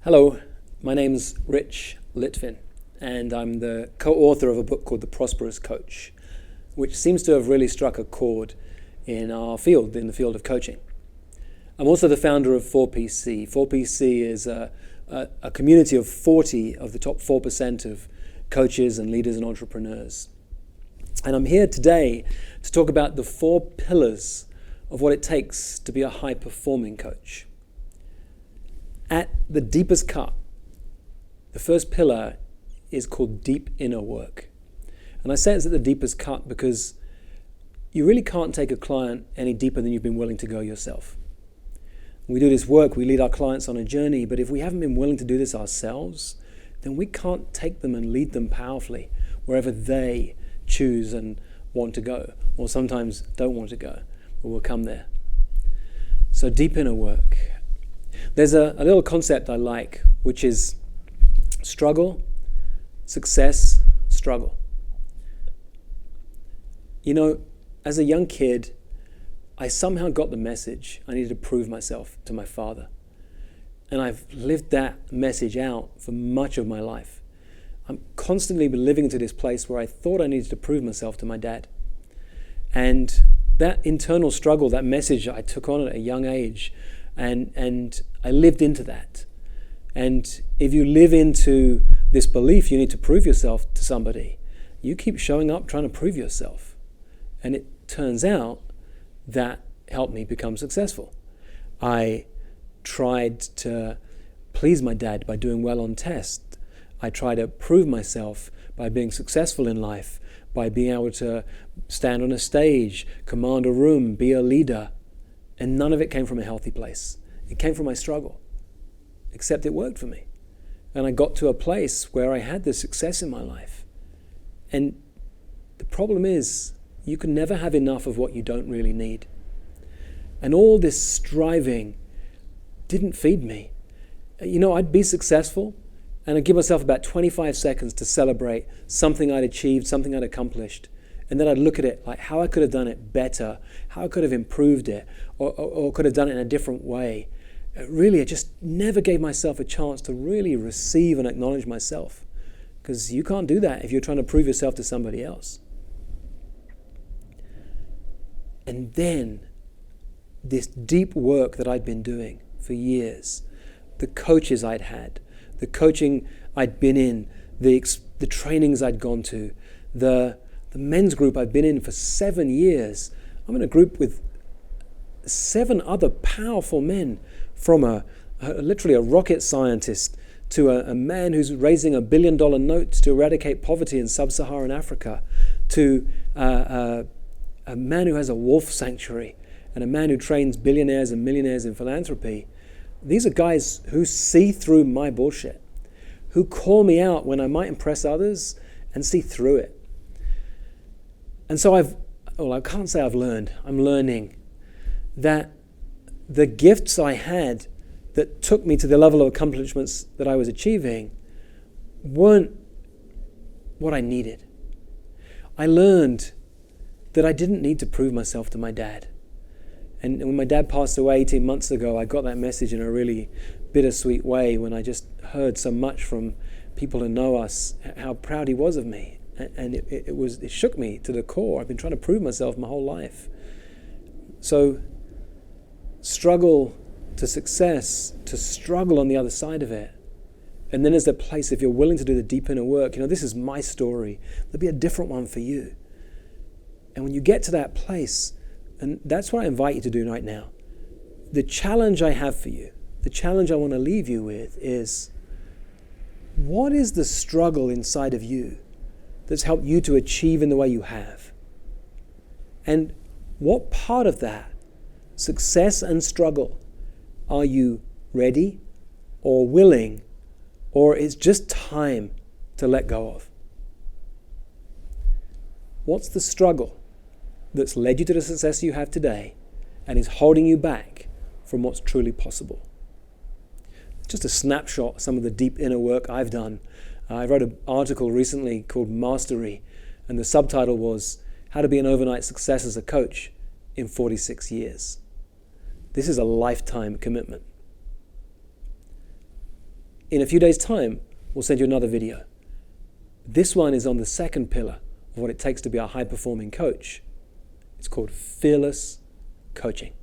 Hello, my name's Rich Litvin, and I'm the co-author of a book called The Prosperous Coach, which seems to have really struck a chord in our field, in the field of coaching. I'm also the founder of 4PC. 4PC is a community of 40 of the top 4% of coaches and leaders and entrepreneurs. And I'm here today to talk about the 4 pillars of what it takes to be a high-performing coach. At the deepest cut, the first pillar is called deep inner work. And I say it's at the deepest cut because you really can't take a client any deeper than you've been willing to go yourself. When we do this work, we lead our clients on a journey, but if we haven't been willing to do this ourselves, then we can't take them and lead them powerfully wherever they choose and want to go, or sometimes don't want to go, but we'll come there. So deep inner work. There's a little concept I like, which is struggle, success, struggle. You know, as a young kid, I somehow got the message I needed to prove myself to my father. And I've lived that message out for much of my life. I'm constantly living into this place where I thought I needed to prove myself to my dad. And that internal struggle, that message I took on at a young age, and I lived into that. And if you live into this belief you need to prove yourself to somebody, you keep showing up trying to prove yourself. And it turns out that helped me become successful. I tried to please my dad by doing well on tests. I tried to prove myself by being successful in life, by being able to stand on a stage, command a room, be a leader. And none of it came from a healthy place. It came from my struggle, except it worked for me. And I got to a place where I had this success in my life. And the problem is, you can never have enough of what you don't really need. And all this striving didn't feed me. You know, I'd be successful, and I'd give myself about 25 seconds to celebrate something I'd achieved, something I'd accomplished. And then I'd look at it like how I could have done it better, how I could have improved it, or could have done it in a different way. Really, I just never gave myself a chance to really receive and acknowledge myself. Because you can't do that if you're trying to prove yourself to somebody else. And then, this deep work that I'd been doing for years, the coaches I'd had, the coaching I'd been in, the trainings I'd gone to, the men's group I've been in for 7 years. I'm in a group with 7 other powerful men, from literally a rocket scientist to a man who's raising $1 billion notes to eradicate poverty in sub-Saharan Africa, to a man who has a wolf sanctuary, and a man who trains billionaires and millionaires in philanthropy. These are guys who see through my bullshit, who call me out when I might impress others and see through it. And so I can't say I've learned, I'm learning that the gifts I had that took me to the level of accomplishments that I was achieving weren't what I needed. I learned that I didn't need to prove myself to my dad. And when my dad passed away 18 months ago, I got that message in a really bittersweet way when I just heard so much from people who know us, how proud he was of me. And it shook me to the core. I've been trying to prove myself my whole life. So struggle to success, to struggle on the other side of it. And then there's that place, if you're willing to do the deep inner work, you know, this is my story. There'll be a different one for you. And when you get to that place, and that's what I invite you to do right now, the challenge I have for you, the challenge I want to leave you with is, what is the struggle inside of you that's helped you to achieve in the way you have? And what part of that, success and struggle, are you ready or willing, or it's just time to let go of? What's the struggle that's led you to the success you have today and is holding you back from what's truly possible? Just a snapshot of some of the deep inner work I've done. I wrote an article recently called Mastery, and the subtitle was How to Be an Overnight Success as a Coach in 46 Years. This is a lifetime commitment. in a few days' time, we'll send you another video. This one is on the second pillar of what it takes to be a high-performing coach. It's called fearless coaching.